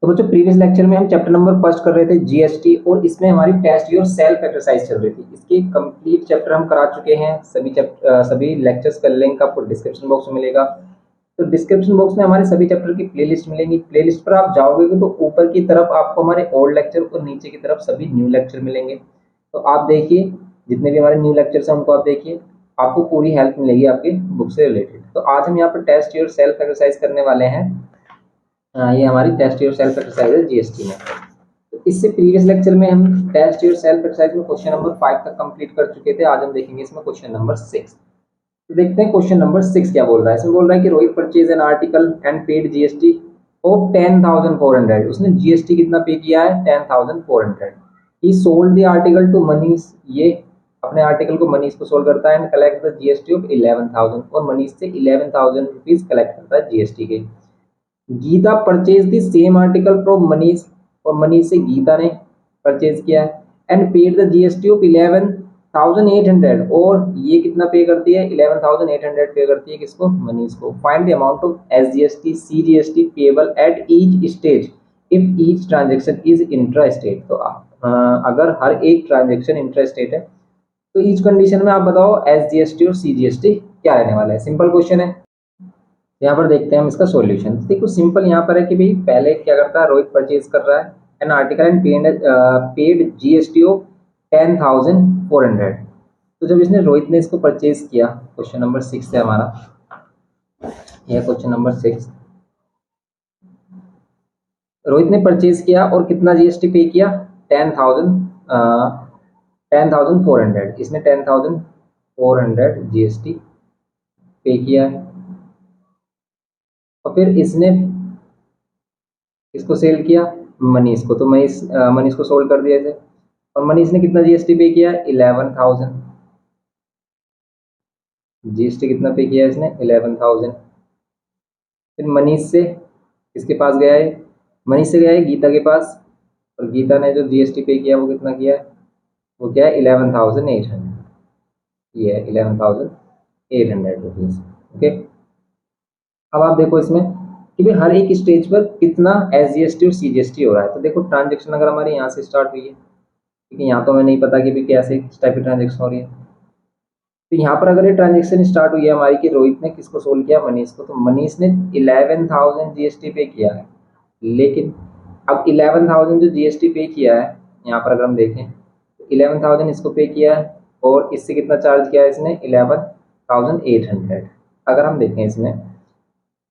तो बच्चों previous lecture में हम चैप्टर नंबर फर्स्ट कर रहे थे जीएसटी, और इसमें हमारी टेस्ट योर सेल्फ एक्सरसाइज चल रही थी। इसकी कंप्लीट चैप्टर हम करा चुके हैं। सभी लेक्चर्स का लिंक आपको डिस्क्रिप्शन बॉक्स में मिलेगा। तो डिस्क्रिप्शन बॉक्स में हमारे सभी चैप्टर की प्लेलिस्ट मिलेंगी। प्लेलिस्ट पर आप जाओगे तो ऊपर की तरफ आपको हमारे ओल्ड लेक्चर और नीचे की तरफ सभी न्यू लेक्चर मिलेंगे। तो आप देखिए, जितने भी हमारे न्यू लेक्चर्स हैं उनको आप देखिए, आपको पूरी हेल्प मिलेगी आपकी बुक से रिलेटेड। तो आज हम यहाँ पर टेस्ट योर सेल्फ एक्सरसाइज करने वाले हैं। ये हमारी टेस्ट योर सेल्फ एक्सरसाइज है जीएसटी में। तो इससे प्रीवियस लेक्चर में हम टेस्ट योर सेल्फ एक्सरसाइज में क्वेश्चन नंबर 5 तक कंप्लीट कर चुके थे। आज हम देखेंगे इसमें क्वेश्चन नंबर 6। तो देखते हैं क्वेश्चन नंबर 6 क्या बोल रहा है। इसमें बोल रहा है कि Rohit purchase an article and paid GST of 10,400। उसने जीएसटी कितना पे किया है? 10,400। ही sold the article to Manish. ये अपने आर्टिकल को मनीष को सोल्ड करता है and collect the GST of 11,000, और मनीष से 11,000 रुपीज कलेक्ट करता है जीएसटी के। Geeta purchase the same article from Manish, और मनीष से गीता ने परचेज किया है and paid the GST of 11,800, और ये कितना पे करती है? 11,800 पे करती है किसको? मनीष को। Find the amount of SGST CGST payable at each stage if each transaction is intra state. तो अगर हर एक ट्रांजेक्शन इंट्रा स्टेट है तो ईच कंडीशन में आप बताओ एसजीएसटी और सीजीएसटी क्या रहने वाला है। सिंपल क्वेश्चन है। यहाँ पर देखते हैं हम इसका सॉल्यूशन। देखो सिंपल यहाँ पर है कि भाई पहले क्या करता है, रोहित परचेज कर रहा है an article and paid GST of 10,400। तो जब इसने रोहित ने इसको परचेज किया, क्वेश्चन नंबर 6 है हमारा, यह क्वेश्चन नंबर 6। रोहित ने परचेज किया और कितना जीएसटी पे किया? 10,400। इसने 10,400 जीएसटी पे किया है, और फिर इसने इसको सेल किया मनीष को। तो मनीष को सोल्ड कर दिया इसे, और मनीष ने कितना जीएसटी पे किया? 11,000। जीएसटी कितना पे किया इसने? 11,000। फिर मनीष से किसके पास गया है? मनीष से गया है गीता के पास, और गीता ने जो जीएसटी पे किया वो कितना किया है? वो क्या है? 11,800। ये है 11,800 रुपीज। ओके, अब आप देखो इसमें कि भाई हर एक स्टेज पर कितना एसजीएसटी और सीजीएसटी हो रहा है। तो देखो ट्रांजेक्शन अगर हमारे यहाँ से स्टार्ट हुई है, ठीक है, यहाँ तो हमें नहीं पता कि भाई कैसे किस टाइप की ट्रांजेक्शन हो रही है। तो यहाँ पर अगर ये ट्रांजेक्शन स्टार्ट हुई है हमारी कि रोहित ने किसको सोल्ड किया? मनीष को। तो मनीष ने 11,000 जीएसटी पे किया है, लेकिन अब 11,000 जो जीएसटी पे किया है, यहाँ पर अगर हम देखें तो 11,000 इसको पे किया है, और इससे कितना चार्ज किया है इसने? 11,800। अगर हम देखें इसमें,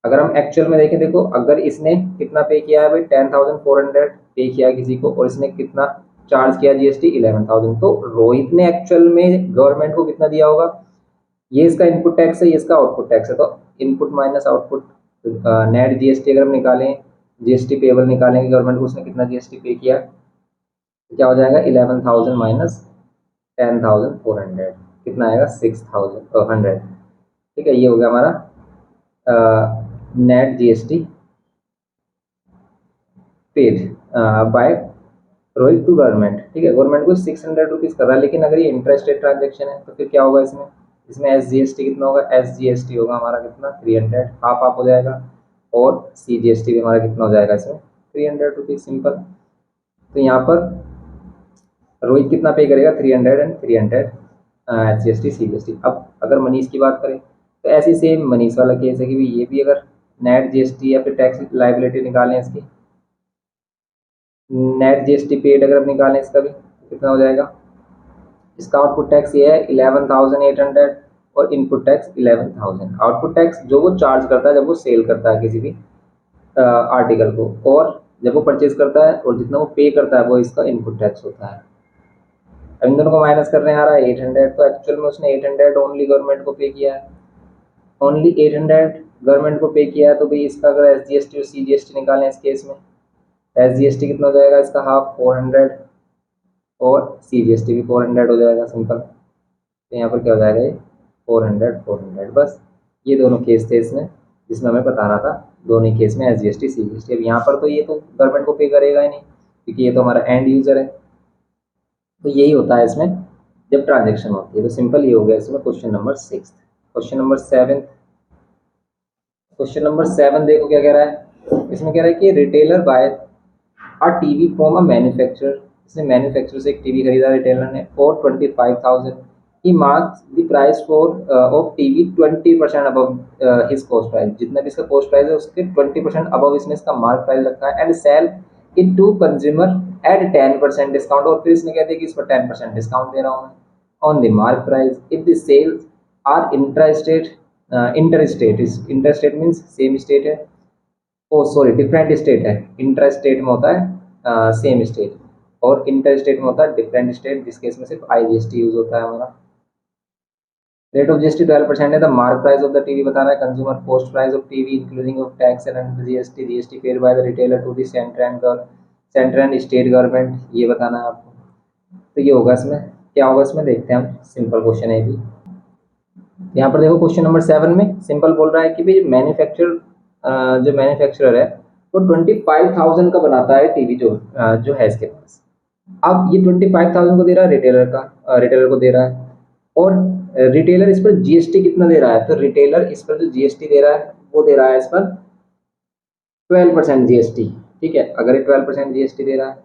अगर हम एक्चुअल में देखें, देखो अगर इसने कितना पे किया है भाई? 10,400 पे किया किसी को, और इसने कितना चार्ज किया जीएसटी? 11,000। तो रोहित ने एक्चुअल में गवर्नमेंट को कितना दिया होगा? ये इसका इनपुट टैक्स है, ये इसका आउटपुट टैक्स है। तो input minus output, net GST अगर हम निकालें, जीएसटी पेबल निकालेंगे गवर्नमेंट को, उसने कितना जीएसटी पे किया, तो क्या हो जाएगा? 11,000 माइनस 10,400, कितना आएगा? 6,100। ठीक है, ये हो गया हमारा net GST paid by Rohit to government. ठीक है, गवर्नमेंट को 600 रुपीज कर रहा है, लेकिन अगर ये इंटरेस्टेड ट्रांजेक्शन है तो फिर क्या होगा इसमें? इसमें एसजीएसटी कितना होगा? एसजीएसटी होगा हमारा कितना? 300, हाफ हाफ हो जाएगा। और सीजीएसटी भी हमारा कितना हो जाएगा इसमें? 300 रुपीज। सिंपल। तो यहाँ पर रोहित कितना पे करेगा? 300 एंड 300 एसजीएसटी सीजीएसटी। अब अगर मनीष की बात करें तो ऐसे सेम मनीष वाला केस है कि भी ये भी अगर नेट जीएसटी या फिर टैक्स लाइबिलिटी निकालें इसकी, नेट जीएसटी पेड अगर हम निकालें इसका भी, कितना हो जाएगा? इसका आउटपुट टैक्स ये है 11,800, और इनपुट टैक्स 11,000। आउटपुट टैक्स जो वो चार्ज करता है जब वो सेल करता है किसी भी आर्टिकल को, और जब वो परचेज करता है, और जितना वो पे करता है वो इसका इनपुट टैक्स होता है। अब इन दोनों को माइनस करने आ रहा है 800, तो एक्चुअल में उसने 800 ओनली गवर्नमेंट को पे किया है, ओनली 800 गवर्नमेंट को पे किया है। तो भाई इसका अगर एसजीएसटी और सीजीएसटी निकालें इस केस में, एसजीएसटी कितना हो जाएगा इसका? हाफ 400, और सीजीएसटी भी 400 हो जाएगा। सिंपल। तो यहाँ पर क्या हो जाएगा? ये 400 400। बस ये दोनों केस थे इसमें, जिसमें हमें बता रहा था दोनों ही केस में एसजीएसटी सीजीएसटी। अब यहाँ पर तो ये तो गवर्नमेंट को पे करेगा ही नहीं, क्योंकि ये तो हमारा एंड यूजर है। तो यही होता है इसमें जब ट्रांजेक्शन होती है। तो सिंपल ये हो गया इसमें question number 6। Question number 7। Question number 7 देखो क्या कह रहा है। इसमें कह रहा है कि retailer buy a TV from a manufacturer, इसने मैन्युफैक्चरर से एक टीवी खरीदा रिटेलर ने for 25,000, he marks the price for of TV 20% above his cost price, जितना भी इसका कॉस्ट प्राइस है उसके 20% अबव इसने इसका मार्क प्राइस रखा है, and sell it to consumer at 10% discount, और फिर इसने कह दिया कि इस पर 10% डिस्काउंट दे रहा हूँ मैं on the mark price if the sales are interested, interstate, is interstate means same state है, ओ सॉरी डिफरेंट स्टेट है, इंटर स्टेट में होता है सेम स्टेट, और इंटर स्टेट में होता है डिफरेंट स्टेट, जिस केस में सिर्फ IGST यूज होता है हमारा। रेट ऑफ GST 12% है, the mark price of the TV बताना है, consumer cost price of TV including of tax and GST paid by the retailer to the centre and state government, ये बताना है आपको। तो ये होगा इसमें, क्या होगा इसमें देखते हैं हम, सिंपल क्वेश्चन है भी। यहाँ पर देखो क्वेश्चन नंबर 7 में सिंपल बोल रहा है कि भाई जो मैन्युफैक्चरर है वो 25,000 का बनाता है टीवी, जो है इसके पास। अब ये 25,000 को दे रहा है रिटेलर का, रिटेलर को दे रहा है, और रिटेलर इस पर GST कितना दे रहा है, तो रिटेलर इस पर जो GST दे रहा है वो दे रहा है इस पर 12% GST। ठीक है, अगर ये 12% GST दे रहा है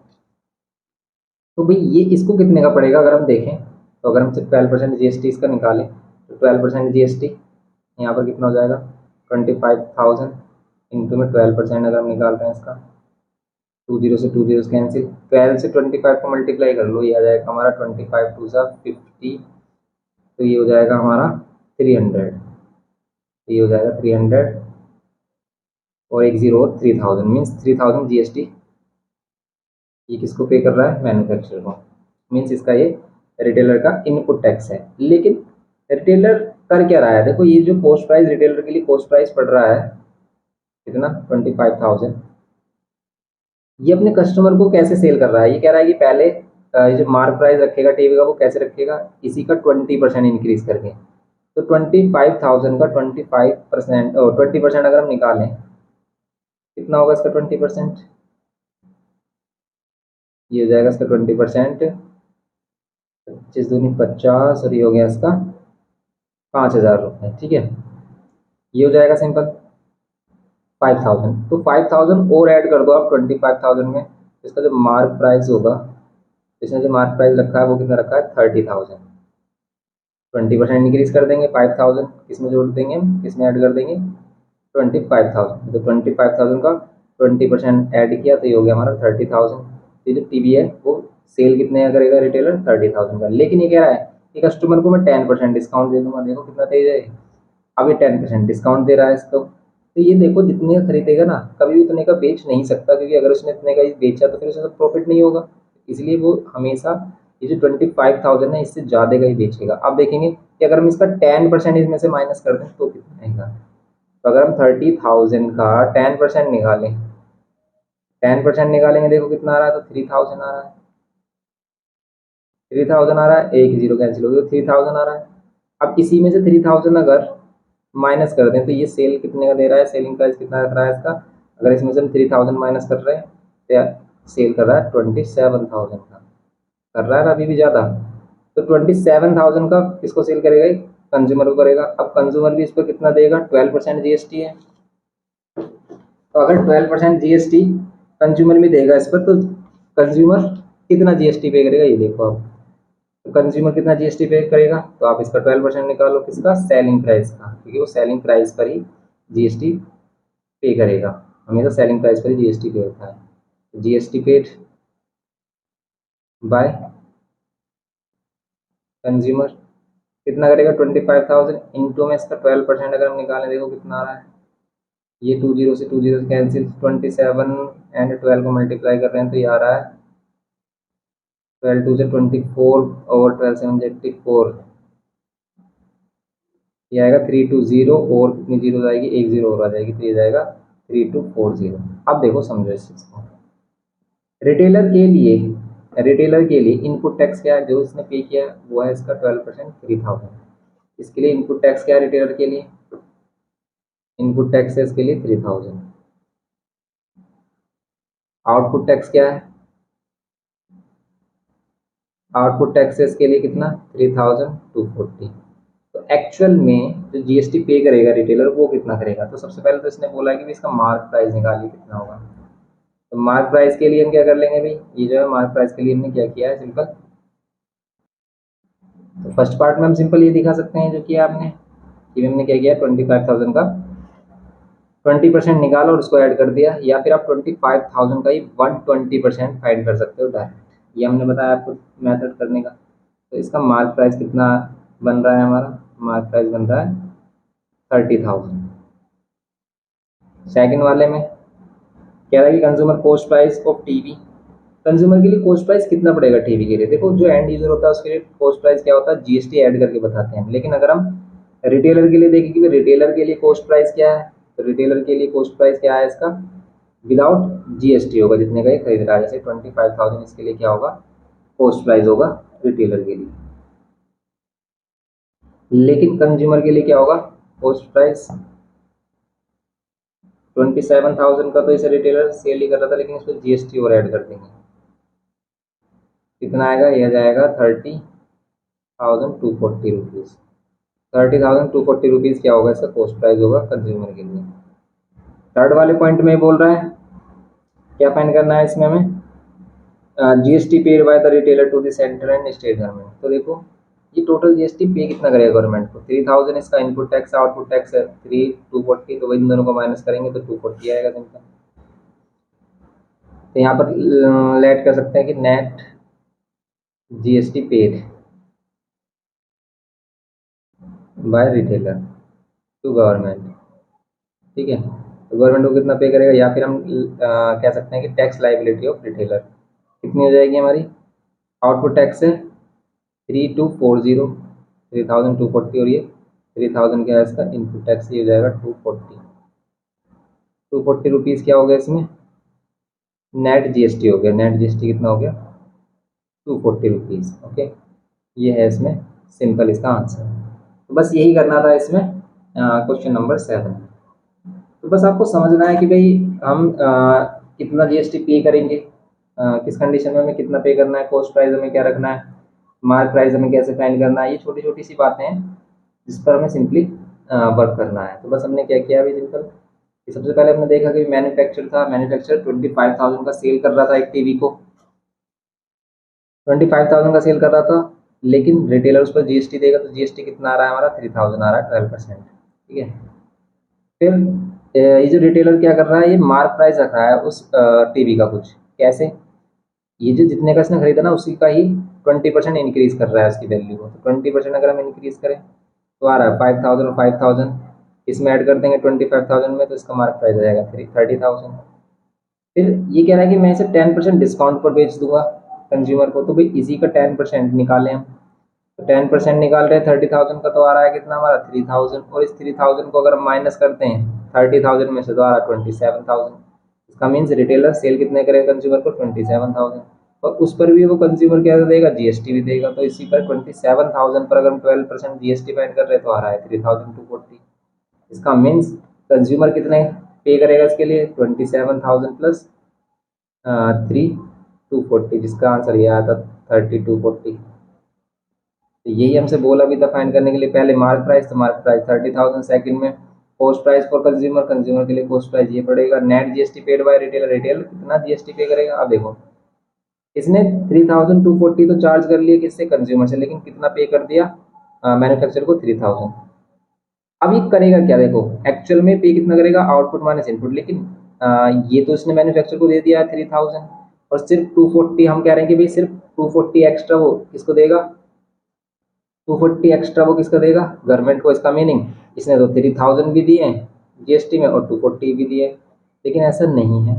तो भाई ये इसको कितने का पड़ेगा, अगर हम देखें तो अगर हम सिर्फ 12% GST इसका निकालें तो 12% GST यहाँ पर कितना हो जाएगा, 25,000 इंटू में 12% अगर हम निकाल रहे हैं इसका, 20 से 20 कैंसिल, 12 से 25 को मल्टीप्लाई कर लो, ये आ जाएगा हमारा 25 टू सा 50, तो ये हो जाएगा हमारा 300, ये हो जाएगा 300 और एक जीरो और 3,000 मीन्स 3,000 GST ये किसको पे कर रहा है, मैन्युफैक्चरर को, मीन्स इसका ये रिटेलर का इनपुट टैक्स है। लेकिन रिटेलर कर क्या रहा है, देखो ये जो कॉस्ट प्राइस रिटेलर के लिए कॉस्ट प्राइस पड़ रहा है कितना, 25,000, ये अपने कस्टमर को कैसे सेल कर रहा है, ये कह रहा है कि पहले ये जो मार्क प्राइस रखेगा टीवी का वो कैसे रखेगा, इसी का 20% इंक्रीज करके, तो 25,000 का 25%, 20% अगर हम निकालें कितना होगा इसका 20%, ये हो जाएगा इसका 20%, 25 दूनी 50 और ये हो गया इसका 5,000 रुपये। ठीक है, ये हो जाएगा सिंपल 5,000, तो 5,000 और ऐड कर दो आप 25,000 में, इसका जो मार्क प्राइस होगा, इसने जो मार्क प्राइस रखा है वो कितना रखा है 30,000, 20% इंक्रीज कर देंगे 5,000, किस में जोड़ देंगे हम, किस में ऐड कर देंगे 25,000, तो 25,000 का 20% ऐड किया तो ये हो गया हमारा 30,000। ये जो टीवी है वो सेल कितने का करेगा रिटेलर 30,000 का, लेकिन ये कह रहा है कि कस्टमर को मैं 10% डिस्काउंट दे दूंगा, देखो कितना तेज है, अब ये 10% डिस्काउंट दे रहा है इसको, तो ये देखो जितने का खरीदेगा ना कभी भी उतने का बेच नहीं सकता, क्योंकि अगर उसने इतने का बेचा तो फिर उसे प्रॉफिट नहीं होगा, इसलिए वो हमेशा ये जो 25,000 है इससे ज़्यादा का ही बेचेगा। अब देखेंगे कि अगर हम इसका 10% इसमें से माइनस कर दें तो कितना आएगा, तो अगर हम 30,000 का 10% निकालें, 10% निकालेंगे देखो कितना आ रहा है, तो 3,000 आ रहा है, 3,000 आ रहा है, एक जीरो कैंसिल हो गया, 3,000 आ रहा है। अब इसी में से 3,000 अगर माइनस कर दें तो ये सेल कितने का दे रहा है, सेलिंग प्राइस कितना रख रहा है इसका, अगर इसमें से हम 3,000 माइनस कर रहे हैं तो सेल कर रहा है 27,000 का, कर रहा है ना अभी भी ज़्यादा, तो 27,000 का किसको सेल करेगा, कंज्यूमर को करेगा। अब कंज्यूमर भी इस पर कितना देगा, 12% GST है, तो अगर 12% GST कंज्यूमर भी देगा इस पर, तो कंज्यूमर कितना GST पे करेगा, ये देखो आप, तो कंज्यूमर कितना GST पे करेगा, तो आप इसका 12% निकालो किसका, सेलिंग प्राइस का, क्योंकि वो सेलिंग प्राइस पर ही GST पे करेगा, हमेशा सेलिंग प्राइस पर ही GST पे होता है। GST पेड बाय कंज्यूमर कितना करेगा 25,000 इंटू में इसका 12% अगर हम निकालें देखो कितना आ रहा है, ये 20 से 20 कैंसिल, 27 एंड 12 को मल्टीप्लाई कर रहे हैं तो ये आ रहा है 12 टू से 24 और 12 7 से 84, ये आएगा 320 और कितनी जीरो आएगी, एक जीरो और आ जाएगी, तो ये जाएगा 3240। अब देखो समझो इस चीज़ को, रिटेलर के लिए इनपुट टैक्स क्या है, जो उसने पे किया है वो है इसका 12%, 3,000, इसके लिए इनपुट टैक्स क्या है रिटेलर के लिए, इनपुट टैक्स है इसके लिए 3,000, आउटपुट टैक्स क्या है, आउटपुट टैक्स है इसके लिए कितना 3,240, तो एक्चुअल में जो GST पे करेगा रिटेलर वो कितना करेगा, तो सबसे पहले तो इसने बोला कि इसका मार्क प्राइस निकालिए कितना होगा, तो मार्क प्राइस के लिए हम क्या कर लेंगे भाई, ये जो है मार्क प्राइस के लिए हमने क्या किया है सिंपल, तो फर्स्ट पार्ट में हम सिंपल ये दिखा सकते हैं जो किया आपने कि हमने क्या किया 25,000 का 20% निकाला और उसको ऐड कर दिया, या फिर आप 25,000 का ही 120% फाइंड कर सकते हो डायरेक्ट, ये हमने बताया आपको मेथड करने का। तो इसका मार्क प्राइस कितना बन रहा है, हमारा मार्क प्राइस बन रहा है 30,000। सेकंड वाले में कह रहा है कि consumer cost price of TV, consumer के लिए कॉस्ट प्राइस कितना पड़ेगा टीवी के लिए। देखो जो एंड यूजर होता है उसके लिए कॉस्ट प्राइस क्या होता है, जीएसटी ऐड करके बताते हैं, लेकिन अगर हम रिटेलर के लिए देखें कि रिटेलर के लिए कॉस्ट प्राइस क्या है, तो रिटेलर के लिए कॉस्ट प्राइस क्या है इसका, विदाउट जीएसटी होगा जितने का ये खरीद रहा है, जैसे 25,000 इसके लिए क्या होगा कॉस्ट प्राइस होगा रिटेलर के लिए। लेकिन कंज्यूमर के लिए क्या होगा कॉस्ट प्राइस 27,000 का, तो इसे रिटेलर सेल ही कर रहा था, लेकिन इसको जीएसटी और ऐड कर देंगे, कितना आएगा, यह जाएगा 30,240 रुपीज़। 30,240 रुपीज़ क्या होगा इसका कॉस्ट प्राइस होगा कंज्यूमर के लिए। थर्ड वाले पॉइंट में बोल रहा है क्या फाइंड करना है इसमें हमें, GST paid by the retailer to the centre and state government. तो देखो ये टोटल जीएसटी पे कितना करेगा गवर्नमेंट को, 3,000 इसका इनपुट टैक्स आउटपुट टैक्स है 3,240, तो इन दोनों को माइनस करेंगे तो 240 आएगा सिंपल। तो यहाँ पर लेट कर सकते हैं कि net GST paid by retailer to government, ठीक है। तो गवर्नमेंट को कितना पे करेगा, या फिर हम कह सकते हैं कि टैक्स लाइबिलिटी ऑफ रिटेलर कितनी हो जाएगी हमारी, आउटपुट टैक्स है 3,240, 3,240, और ये 3,000 क्या है इसका इनपुट टैक्स, ये हो जाएगा 240 रुपीज़ क्या हो गया इसमें, नेट जीएसटी हो गया, नेट जीएसटी कितना हो गया 240 रुपीज़। ओके, ये है इसमें सिंपल इसका आंसर। तो बस यही करना था इसमें क्वेश्चन नंबर 7। तो बस आपको समझना है कि भाई हम कितना जीएसटी पे करेंगे, किस कंडीशन में हमें कितना पे करना है, कॉस्ट प्राइस हमें क्या रखना है, मार्क प्राइस हमें कैसे फाइंड करना है, ये छोटी छोटी सी बातें हैं जिस पर हमें सिंपली वर्क करना है। तो बस हमने क्या किया अभी सिंपल, सबसे पहले हमने देखा कि मैन्युफैक्चर था, मैन्युफैक्चर 25,000 का सेल कर रहा था एक टीवी को, 25,000 का सेल कर रहा था, लेकिन रिटेलर उस पर जीएसटी देगा, तो जीएसटी कितना आ रहा है हमारा 3,000 आ रहा है 12%, ठीक है। फिर ये जो रिटेलर क्या कर रहा है, ये मार्क प्राइस रख रहा है उस टीवी का, कुछ कैसे, ये जो जितने का इसने खरीदा ना उसी का ही 20% इंक्रीज कर रहा है उसकी वैल्यू को। तो 20% अगर हम इंक्रीज करें तो आ रहा है 5,000 और 5,000, इसमें ऐड कर देंगे 25,000 में, तो इसका मार्क प्राइस आ जाएगा 30,000। फिर ये कह रहा है कि मैं इसे 10% डिस्काउंट पर बेच दूंगा कंज्यूमर को, तो भाई इसी का 10% निकालें हम, तो 10% निकाल रहे हैं 30,000 का, तो आ रहा है कितना हमारा 3,000, और इस 3,000 को अगर हम माइनस करते हैं 30,000 में से, तो आ रहा है 27,000। इसका मीन्स रिटेलर सेल कितने करेगा कंज्यूमर को 27,000, और उस पर भी वो कंज्यूमर क्या देगा जीएसटी भी देगा, तो इसी पर 27,000 पर अगर हम 12% जीएसटी फाइंड कर रहे हैं तो आ रहा है 3,240। इसका मीन्स कंज्यूमर कितने पे करेगा इसके लिए 27,000 प्लस 3,240, जिसका आंसर ये आया था 3,240। तो यही हमसे बोला भी था फाइंड करने के लिए, पहले मार्क प्राइस, तो मार्क प्राइस 30,000, सेकंड में cost price for consumer, consumer के लिए कॉस्ट प्राइस ये पड़ेगा, net GST paid by retailer, retailer कितना जीएसटी पे करेगा। अब देखो इसने 3,240 तो चार्ज कर लिया किससे, कंज्यूमर से, लेकिन कितना पे कर दिया मैन्युफैक्चर को 3,000। अब ये करेगा क्या, देखो एक्चुअल में पे कितना करेगा, आउटपुट माइनस इनपुट, लेकिन ये तो इसने मैन्युफैक्चर को दे दिया है 3,000, और सिर्फ 240 हम कह रहे हैं कि भाई सिर्फ 240 एक्स्ट्रा वो किसको देगा, 240 एक्स्ट्रा वो किसका देगा, गवर्नमेंट को। इसका मीनिंग इसने तो 3,000 भी दिए जीएसटी में और 240 भी दिए, लेकिन ऐसा नहीं है,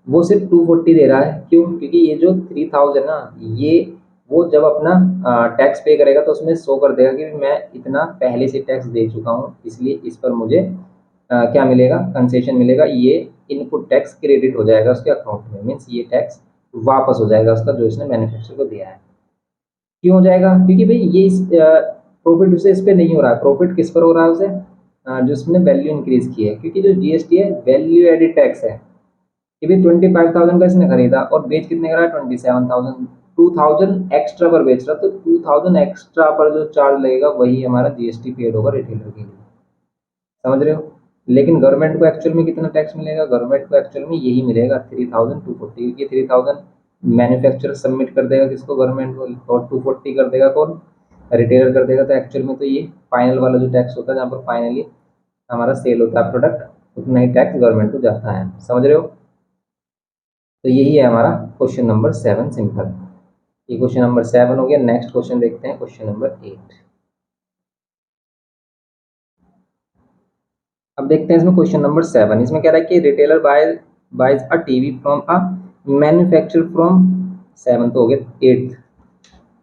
वो सिर्फ 240 दे रहा है। क्यों, क्योंकि ये जो 3,000 ना, ये वो जब अपना टैक्स पे करेगा तो उसमें शो कर देगा कि मैं इतना पहले से टैक्स दे चुका हूँ, इसलिए इस पर मुझे क्या मिलेगा, कंसेशन मिलेगा, ये इनपुट टैक्स क्रेडिट हो जाएगा उसके अकाउंट में, मीन्स ये टैक्स वापस हो जाएगा उसका जो इसने मैन्युफैक्चर को दिया है। क्यों हो जाएगा, क्योंकि भाई ये प्रॉफिट उसे इस पर नहीं हो रहा है, प्रॉफिट किस पर हो रहा है उसे, जो उसने वैल्यू इंक्रीज की है, क्योंकि जो जीएसटी है वैल्यू एडिड टैक्स है, कि भाई 25,000 का इसने खरीदा और बेच कितने का रहा है 27,000, 2,000 एक्स्ट्रा पर बेच रहा, तो 2,000 एक्स्ट्रा पर जो चार्ज लगेगा वही हमारा जीएसटी पेड होगा रिटेलर के लिए, समझ रहे हो। लेकिन गवर्नमेंट को एक्चुअल में कितना टैक्स मिलेगा, गवर्नमेंट को एक्चुअल में यही मिलेगा 3240, क्योंकि 3000 मैन्युफैक्चरर सबमिट कर देगा किसको, गवर्नमेंट को, और 240 कर देगा कौन, रिटेलर कर देगा। तो एक्चुअल में तो ये फाइनल वाला जो टैक्स होता है जहाँ पर फाइनली हमारा सेल होता है प्रोडक्ट, उतना ही टैक्स गवर्नमेंट को जाता है। समझ रहे हो? तो यही है हमारा क्वेश्चन नंबर 7 सिंपल। ये क्वेश्चन नंबर 7 हो गया। नेक्स्ट क्वेश्चन देखते हैं, क्वेश्चन नंबर 8। अब देखते हैं इसमें क्वेश्चन नंबर 7। इसमें कह रहा है कि retailer buys a TV from a manufacture from, 7 तो हो गया। 8,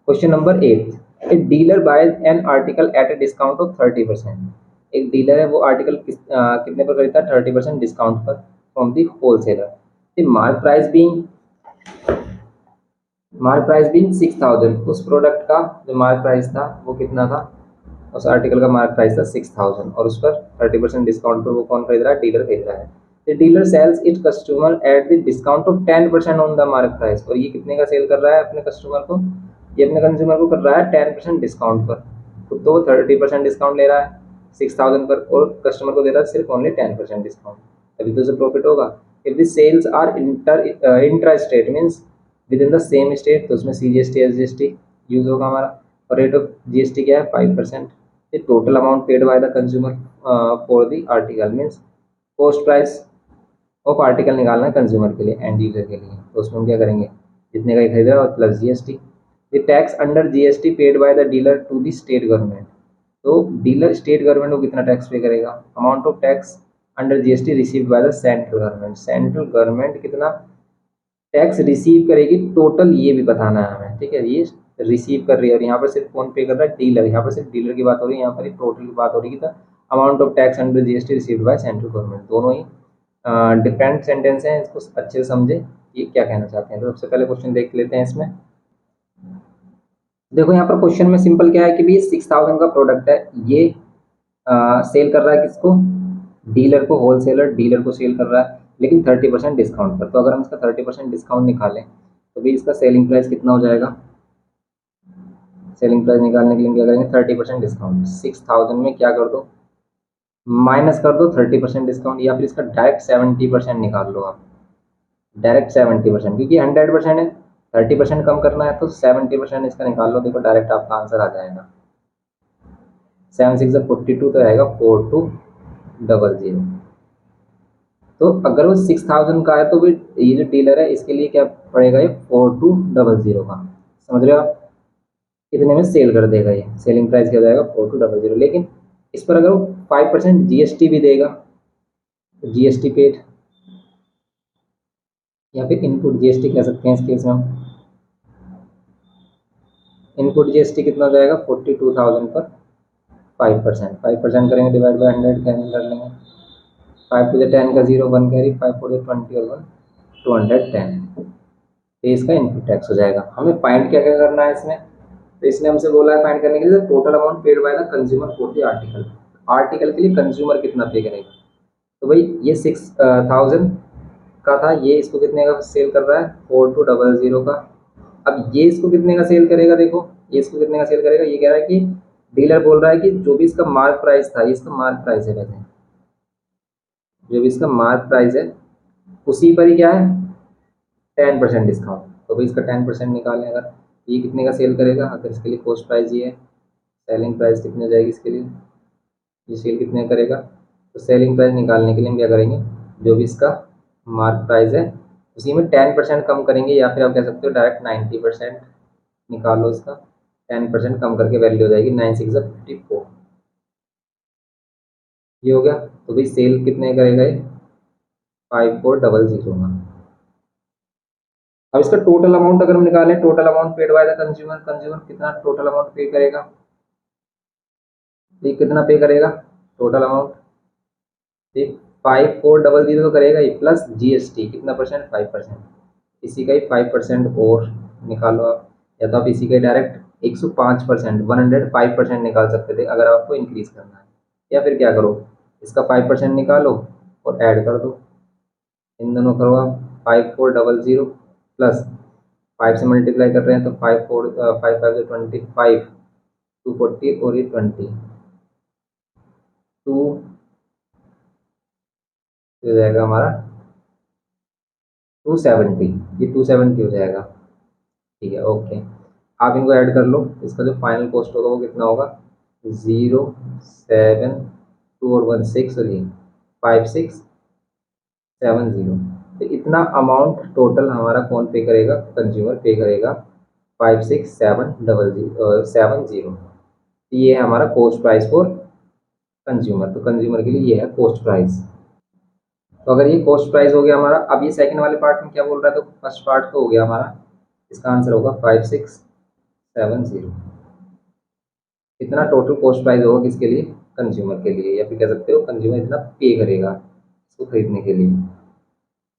question number 8, a dealer buys an article at a discount of 30%। एक डीलर है, वो आर्टिकल कितने पर खरीदता है, 30% डिस्काउंट पर, from the wholesaler. The mark price being 6000। उस प्रोडक्ट का जो मार्क प्राइस था वो कितना था, उस आर्टिकल का मार्क प्राइस था 6000, और उस पर 30% डिस्काउंट पर वो कौन खरीद रहा है, डीलर खरीद रहा है। The dealer sells it customer at the discount of 10% on the mark price. और ये कितने का सेल कर रहा है अपने कस्टमर को, ये अपने कंज्यूमर को कर रहा है 10% डिस्काउंट पर। तो वो 30% डिस्काउंट ले रहा है 6000 पर, और कस्टमर को दे रहा है सिर्फ ओनली 10% डिस्काउंट, तभी तो उसे प्रॉफिट होगा। If the sales are intra state means within the same state, तो उसमें CGST SGST यूज होगा हमारा। और रेट ऑफ GST क्या है, 5%। The total amount paid by the consumer for the article means cost price of article निकालना है consumer के लिए, एंड यूजर के लिए। तो उसमें हम क्या करेंगे, जितने का खरीद रहा है plus GST। The tax under GST paid by the dealer to the state government. तो डीलर स्टेट गवर्नमेंट को कितना टैक्स पे करेगा, amount of tax under GST received by the central government. Central government कितना tax receive करेगी total, ये भी बताना है हमें, ठीक है। ये रिसीव कर रही है, और यहाँ पर सिर्फ कौन पे कर रहा है, डीलर। यहाँ पर सिर्फ डीलर की बात हो रही है, यहाँ पर टोटल की बात हो रही है। The amount of tax under GST received by central government. दोनों ही डिफरेंट सेंटेंस हैं, इसको अच्छे से समझे ये क्या कहना चाहते हैं। तो सबसे पहले क्वेश्चन देख लेते हैं इसमें। देखो यहाँ पर क्वेश्चन में सिंपल क्या है कि भाई 6000 का प्रोडक्ट है, ये सेल कर रहा है किसको, डीलर को, होलसेलर डीलर को सेल कर रहा है, लेकिन 30% डिस्काउंट पर। तो अगर हम इसका 30% डिस्काउंट निकालें तो भाई इसका सेलिंग प्राइस कितना हो जाएगा, सेलिंग प्राइस निकालने के लिए क्या करेंगे, 30% डिस्काउंट 6000 में क्या कर दो, माइनस कर दो 30% डिस्काउंट, या फिर इसका डायरेक्ट 70% निकाल लो आप। डायरेक्ट 70%, क्योंकि 100% है, 30% कम करना है तो 70% इसका निकाल लो। देखो डायरेक्ट आपका आंसर आ जाएगा, 7 6 42 तो आएगा 4200। तो अगर वो 6000 का है तो भी ये जो डीलर है इसके लिए क्या पड़ेगा, ये 4200 का। समझ रहे हो आप, इतने में सेल कर देगा, ये सेलिंग प्राइस क्या हो जाएगा 4200। लेकिन इस पर अगर वो 5% GST भी देगा, तो GST पेड, या फिर इनपुट GST कह सकते हैं इस केस में हम। इनपुट GST कितना हो जाएगा 42,000 पर 5%, 5% करेंगे डिवाइड बाई 100 कैंसिल कर लेंगे। 5 टू द 10 का 0 1 कैरी, 5 4 द 20 और 1 210। तो इसका इनपुट टैक्स हो जाएगा। हमें फाइंड क्या क्या करना है इसमें, तो इसने हमसे बोला है फाइंड करने के लिए total amount paid by the consumer for the article. Article के लिए कंज्यूमर कितना पे करेगा, तो भाई ये 6000 का था, ये इसको कितने का सेल कर रहा है 4200 का। अब ये इसको कितने का सेल करेगा, देखो ये इसको कितने का सेल करेगा, ये कह रहा है कि डीलर बोल रहा है कि जो भी इसका मार्क प्राइस था, ये इसका मार्क प्राइस है, वैसे जो भी इसका मार्क प्राइस है उसी पर ही क्या है 10% डिस्काउंट। तो भाई इसका 10% निकालें, अगर ये कितने का सेल करेगा, अगर इसके लिए कॉस्ट प्राइस ये है, सेलिंग प्राइस कितनी हो जाएगी इसके लिए, ये सेल कितने करेगा। तो सेलिंग प्राइस निकालने के लिए हम क्या करेंगे, जो भी इसका मार्क प्राइस है उसी में 10% कम करेंगे, या फिर आप कह सकते हो डायरेक्ट 90% निकाल लो इसका। 10% कम करके वैल्यू हो जाएगी 9 6 54, ये हो गया। तो भाई सेल कितने करेगा ये 5400 का। अब इसका टोटल अमाउंट अगर हम निकालें, total amount paid by the consumer, consumer कितना टोटल अमाउंट पे करेगा, ये कितना पे करेगा टोटल अमाउंट, ठीक 5400 तो करेगा ही, प्लस GST कितना परसेंट 5%, इसी का ही 5% और निकालो आप, या तो आप इसी का डायरेक्ट 105% 105% निकाल सकते थे अगर आपको इंक्रीज करना है। या फिर क्या करो, इसका 5% निकालो और ऐड कर दो, इन दोनों करो आप 5400 प्लस 5 से मल्टीप्लाई कर रहे हैं तो 5 5 240 और ये 20 2 हो जाएगा हमारा 270, ये 270 हो जाएगा। ठीक है, ओके। आप इनको ऐड कर लो, इसका जो फाइनल कॉस्ट होगा वो कितना होगा, 0, 7, 2 और 1 6 और ये 5670। तो इतना अमाउंट टोटल हमारा कौन पे करेगा, कंज्यूमर पे करेगा 567070। ये है हमारा कॉस्ट प्राइस फॉर कंज्यूमर। तो कंज्यूमर के लिए ये है कॉस्ट प्राइस। तो अगर ये कॉस्ट प्राइस हो गया हमारा, अब ये सेकंड वाले पार्ट में क्या बोल रहा है, तो फर्स्ट पार्ट तो हो गया हमारा, इसका आंसर होगा 5670। इतना टोटल कॉस्ट प्राइस होगा किसके लिए, कंज्यूमर के लिए, या फिर कह सकते हो कंज्यूमर इतना पे करेगा इसको खरीदने के लिए।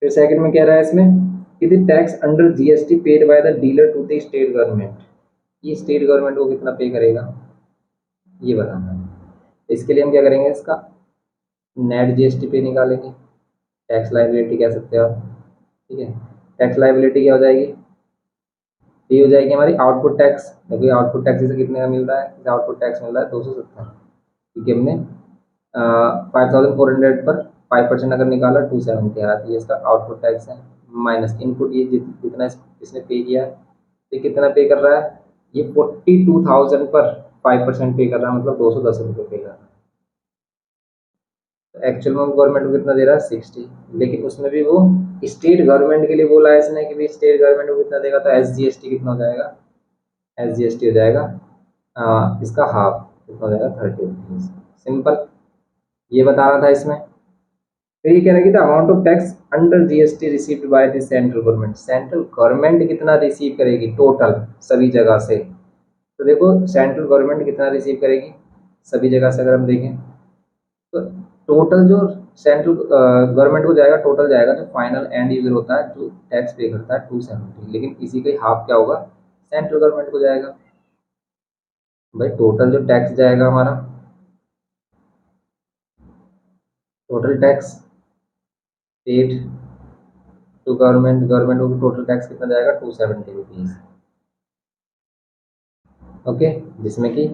फिर सेकंड में कह रहा है इसमें कि the tax under GST paid by the dealer to the state government, ये स्टेट गवर्नमेंट को कितना पे करेगा, ये बताना है। तो इसके लिए हम क्या करेंगे, इसका नेट जीएसटी पे निकालेंगे, टैक्स लाइबिलिटी कह सकते हो आप। ठीक है, टैक्स लाइबिलिटी क्या हो जाएगी, ये हो जाएगी हमारी आउटपुट टैक्स। देखो आउटपुट टैक्स से कितने का मिल रहा है, आउटपुट टैक्स मिल रहा है 270, क्योंकि हमने 5400 पर 5% अगर निकाला 270 आ रहा है, ये इसका आउटपुट टैक्स है। माइनस इनपुट, ये जितना इसने पे किया है, ये कितना पे कर रहा है, ये 42,000 पर 5% पे कर रहा है, मतलब 210 रुपये पे कर रहा है। तो एक्चुअल में गवर्नमेंट को कितना दे रहा है, 60। लेकिन उसमें भी वो स्टेट गवर्नमेंट के लिए बोला है इसने कि भाई स्टेट गवर्नमेंट को कितना देगा, तो एसजीएसटी कितना हो जाएगा, एसजीएसटी हो जाएगा इसका हाफ, कितना हो जाएगा 30 रुपीज। सिंपल, ये बताना था इसमें। फिर ये कह रहा है कि the amount of tax under GST received by the central government, central government कितना रिसीव करेगी टोटल सभी जगह से। तो देखो सेंट्रल गवर्नमेंट कितना रिसीव करेगी सभी जगह से, अगर हम देखें तो टोटल जो सेंट्रल गवर्नमेंट को जाएगा, टोटल जाएगा जो फाइनल एंड यूजर होता है जो टैक्स पे करता है 270, लेकिन इसी का हाफ क्या होगा, सेंट्रल गवर्नमेंट को जाएगा। भाई टोटल जो टैक्स जाएगा हमारा, total tax paid to government, government को टोटल टैक्स कितना जाएगा, 270 रुपीज। ओके, जिसमें कि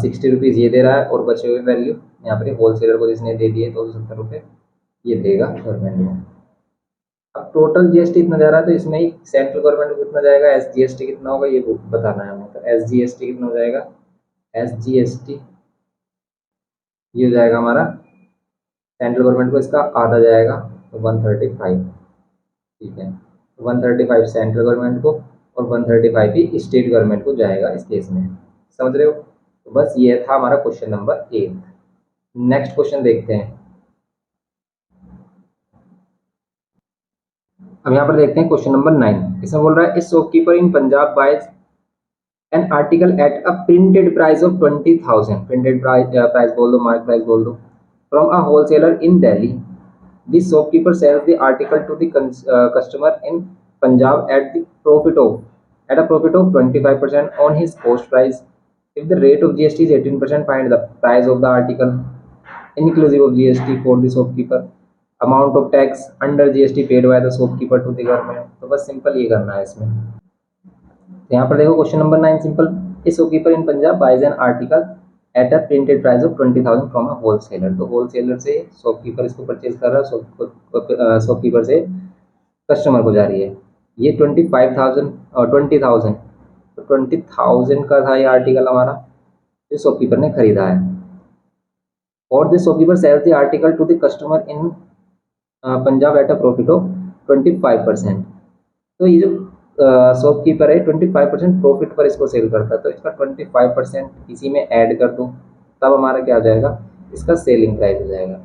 60 रुपीज ये दे रहा है, और बचे हुए वैल्यू यहाँ पर होलसेलर को जिसने दे दिए 270 रुपये, ये देगा गवर्नमेंट को। अब टोटल जीएसटी इतना जा रहा है, तो इसमें ही सेंट्रल गवर्नमेंट को कितना जाएगा, एस जीएसटी कितना होगा ये बताना है हमें। तो एस जीएसटी कितना हो जाएगा, एस जीएसटी ये हो जाएगा हमारा, सेंट्रल गवर्नमेंट को इसका आधा जाएगा, तो 135। ठीक है, 135 सेंट्रल गवर्नमेंट को और 135 ही स्टेट गवर्नमेंट को जाएगा इस केस में। समझ रहे हो। तो बस ये था हमारा क्वेश्चन नंबर 8। नेक्स्ट क्वेश्चन देखते हैं। अब यहाँ पर देखते हैं क्वेश्चन नंबर 9। इसमें बोल रहा है, इस shopkeeper in Punjab buys an article at a printed price of 20,000, printed price बोल दो, मार्क प्राइस बोल दो, from a wholesaler in Delhi. This shopkeeper sells the article to the customer in Punjab at a profit of 25% on his cost price. If the rate of GST is 18%, find the price of the article inclusive of GST for the shopkeeper. Amount of tax under GST paid by the shopkeeper to the government. तो बस simple ये करना है इसमें। तो यहाँ पर देखो question number 9 simple, a shopkeeper in Punjab buys an article at a printed price of 20,000 from a wholesaler. तो होलसेलर से शॉपकीपर इसको परचेज कर रहा है, शॉपकीपर से कस्टमर को जा रही है। ये 25,000 और 20,000, तो 20,000 का था ये आर्टिकल हमारा जो शॉपकीपर ने खरीदा है, और this shopkeeper sells the article to the customer in Punjab at a profit of 25%। तो ये जो शॉपकीपर है 25% प्रॉफिट पर इसको सेल करता है, तो इसका 25% इसी में ऐड कर दो, तब हमारा क्या हो जाएगा, इसका सेलिंग प्राइस हो जाएगा।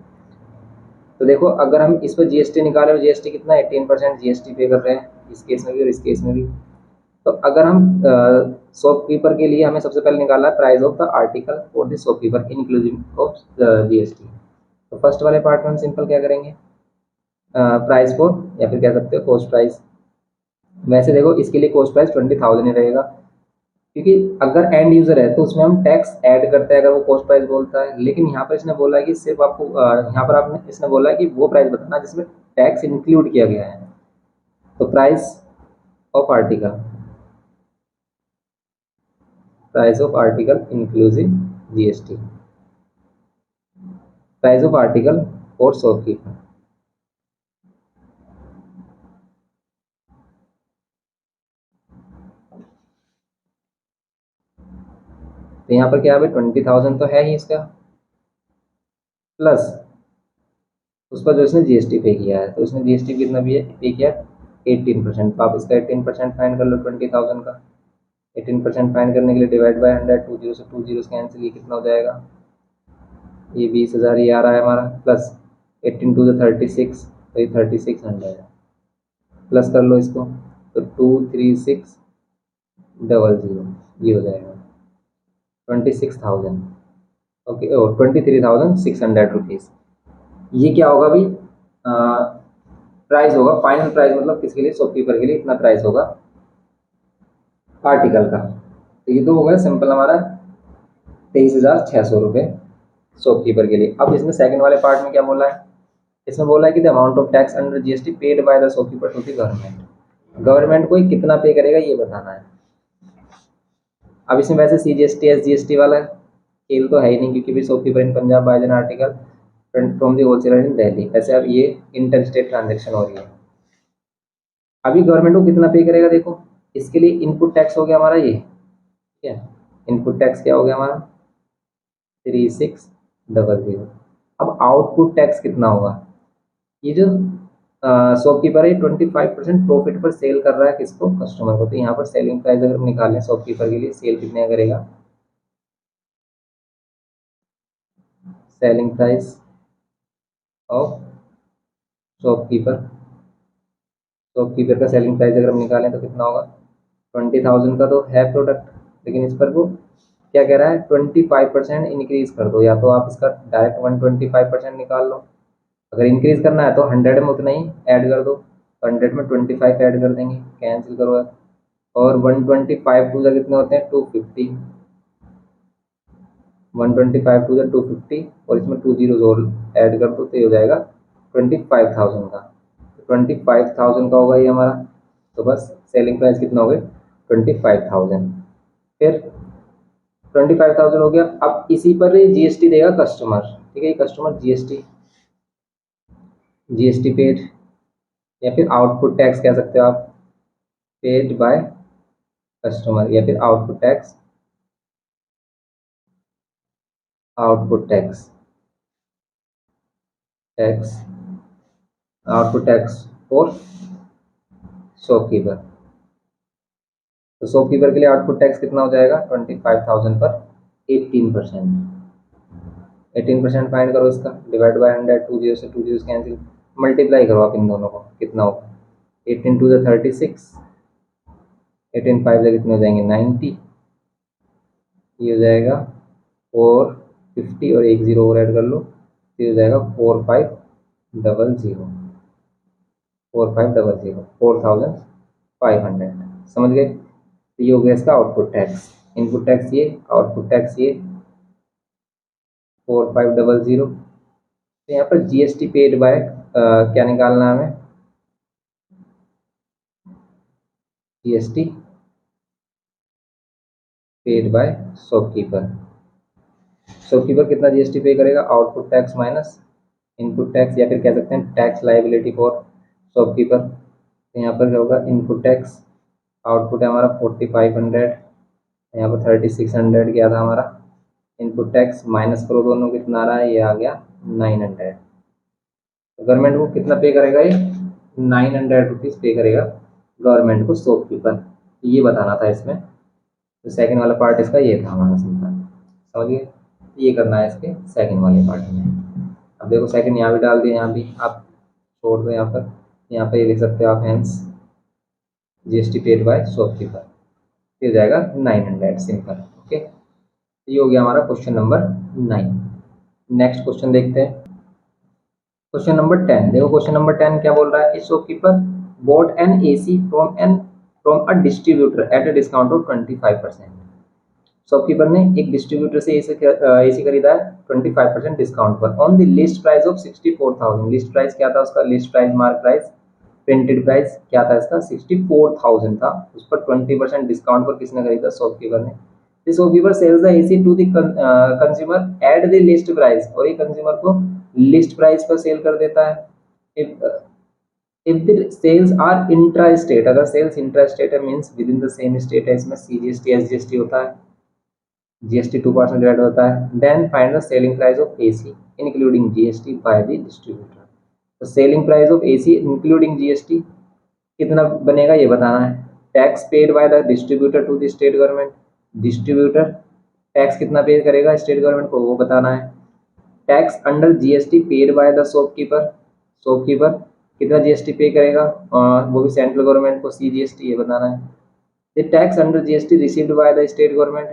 तो देखो अगर हम इस पर जीएसटी निकालें, और जीएसटी कितना है, 18% जीएसटी पे कर रहे हैं इस केस में भी और इस केस में भी। तो अगर हम शॉपकीपर के लिए हमें सबसे पहले निकालना है price of the article for the shopkeeper inclusive of GST. तो फर्स्ट वाले पार्ट में हम सिंपल क्या करेंगे, प्राइस फॉर, या फिर कह सकते हो कॉस्ट प्राइस। वैसे देखो इसके लिए कॉस्ट प्राइस 20,000 ही रहेगा, क्योंकि अगर एंड यूजर है तो उसमें हम टैक्स ऐड करते हैं अगर वो कॉस्ट प्राइस बोलता है। लेकिन यहाँ पर इसने बोला है कि सिर्फ आपको यहाँ पर आपने इसने बोला है कि वो प्राइस बताना जिसमें टैक्स इंक्लूड किया गया है। तो price of article, price of article inclusive GST, price of article और शॉपकीपर। तो यहाँ पर क्या है, 20,000 तो है ही इसका, प्लस उस पर जो इसने जीएसटी पे किया है, तो उसने जीएसटी कितना भी पे किया, 18%। तो आप इसका 18% फाइंड कर लो 20,000 का। 18% फाइंड करने के लिए डिवाइड बाय 100, 2 जीरो से 2 जीरो कैंसिल, ये कितना हो जाएगा, ये 20,000 ये आ रहा है हमारा, प्लस 18 टू 36, तो ये 3600 है, प्लस कर लो इसको, तो 23600 ये हो जाएगा 26,000, ओके, ओ 23,600 रुपीज़। ये क्या होगा अभी, प्राइस होगा, फाइनल प्राइस मतलब किसके लिए, शॉपकीपर के लिए इतना प्राइस होगा आर्टिकल का। तो ये तो हो गया सिंपल हमारा 23,600 रुपये शॉपकीपर के लिए। अब इसमें सेकंड वाले पार्ट में क्या बोला है, इसमें बोला है कि the amount of tax under GST paid by the shopkeeper to the government. Government को ये कितना पे करेगा ये बताना है। अब इसमें वैसे सीजीएसटी एसजीएसटी वाला खेल तो है ही नहीं, क्योंकि भी shopkeeper in Punjab buy an article from the wholesaler in Delhi, ऐसे अब ये इंटर स्टेट ट्रांजेक्शन हो रही है। अभी गवर्नमेंट को कितना पे करेगा देखो, इसके लिए इनपुट टैक्स हो गया हमारा ये, ठीक है, इनपुट टैक्स क्या हो गया हमारा 3600। अब आउटपुट टैक्स कितना होगा, ये जो शॉपकीपर है 25% प्रॉफिट पर सेल कर रहा है किसको, कस्टमर को। तो यहाँ पर सेलिंग प्राइस अगर हम निकालें शॉपकीपर के लिए, सेल कितने का करेगा, selling price of shopkeeper, shopkeeper का सेलिंग प्राइस अगर हम निकालें तो कितना होगा, 20,000 का तो है प्रोडक्ट, लेकिन इस पर वो क्या कह रहा है 25% इंक्रीज कर दो, या तो आप इसका डायरेक्ट 125% निकाल लो, अगर इंक्रीज करना है तो 100 में उतना ही ऐड कर दो, 100 में 25 ऐड कर देंगे, कैंसिल करो, और 125 टू कितने होते हैं 250, 125 टू 250, और इसमें 2 जीरो और ऐड कर दो, तो ये हो जाएगा 25,000 का। 25,000 का होगा ये हमारा, तो बस सेलिंग प्राइस कितना हो गया 25,000। फिर 25,000 हो गया। अब इसी पर जीएसटी देगा कस्टमर, ठीक है, कस्टमर जीएसटी, जीएसटी पेड, या फिर आउटपुट टैक्स कह सकते हो आप, पेड बाय कस्टमर, या फिर output tax, output tax, tax, output tax for shopkeeper. तो शॉपकीपर के लिए आउटपुट टैक्स कितना हो जाएगा 25,000 पर 18%, 18% फाइंड करो इसका, डिवाइड बाय 100, 2 जीरो से 2 जीरो कैंसिल, मल्टीप्लाई करो आप इन दोनों को, कितना होगा 18 टू 36, 18 5 से कितने हो जाएंगे 90, ये हो जाएगा 450, और एक जीरो और ऐड कर लो, तो ये हो जाएगा 4500, 4500, 4,500, समझ गए। तो ये हो गया इसका आउटपुट टैक्स, इनपुट टैक्स ये, आउटपुट टैक्स ये 4500। तो यहाँ पर जीएसटी पेड बाय क्या निकालना है हमें, GST paid by shopkeeper. Shopkeeper कितना जीएसटी पे करेगा, output tax minus input tax, या फिर कह सकते हैं टैक्स लाइबिलिटी फॉर शॉपकीपर। तो यहाँ पर क्या होगा इनपुट टैक्स, आउटपुट है हमारा 4500, यहाँ पर 3600 क्या था हमारा इनपुट टैक्स, माइनस करो दोनों कितना आ रहा है, ये आ गया 900। तो गवर्नमेंट को कितना पे करेगा ये 900 रुपीज़ पे करेगा गवर्नमेंट को शॉपकीपर, ये बताना था इसमें। तो सेकंड वाला पार्ट इसका ये था हमारा सिंपल, समझिए, ये करना है इसके सेकंड वाले पार्ट में। अब देखो सेकंड यहाँ भी डाल दिया, यहाँ भी आप छोड़ दो, यहाँ पर ये लिख सकते हो आप hence GST paid by shopkeeper, ये हो जाएगा 900 सिंपल, ओके। ये हो गया हमारा क्वेश्चन नंबर 9। नेक्स्ट क्वेश्चन देखते हैं, क्वेश्चन नंबर 10। देखो क्वेश्चन नंबर 10 क्या बोल रहा है, shopkeeper bot N AC from a distributor at a discount of 25%। Shopkeeper ने एक डिस्ट्रीब्यूटर से एसी खरीदा है 25% डिस्काउंट पर, on the list price of 64,000। List price क्या था उसका, list price mark price printed price क्या था इसका 64,000 था, उस पर 20% डिस्काउंट पर किसने खरीदा, शॉपकीपर ने। Shopkeeper sells the AC to the consumer at the list price, और ये कंज्यूमर को लिस्ट प्राइस पर सेल कर देता है। If the sales are intra state, अगर सेल्स इंट्रा स्टेट है means within the same state है, इसमें CGST SGST होता है, GST 2% ऐड होता है। Then find the selling price of AC including GST by the distributor. तो selling price of AC including GST कितना बनेगा ये बताना है। Tax paid by the distributor to the state government, distributor tax कितना pay करेगा स्टेट गवर्नमेंट को वो बताना है। Tax under GST paid by the shopkeeper, shopkeeper कितना GST पे करेगा वो भी सेंट्रल गवर्नमेंट को, CGST ये बताना है। The tax under GST received by the state government,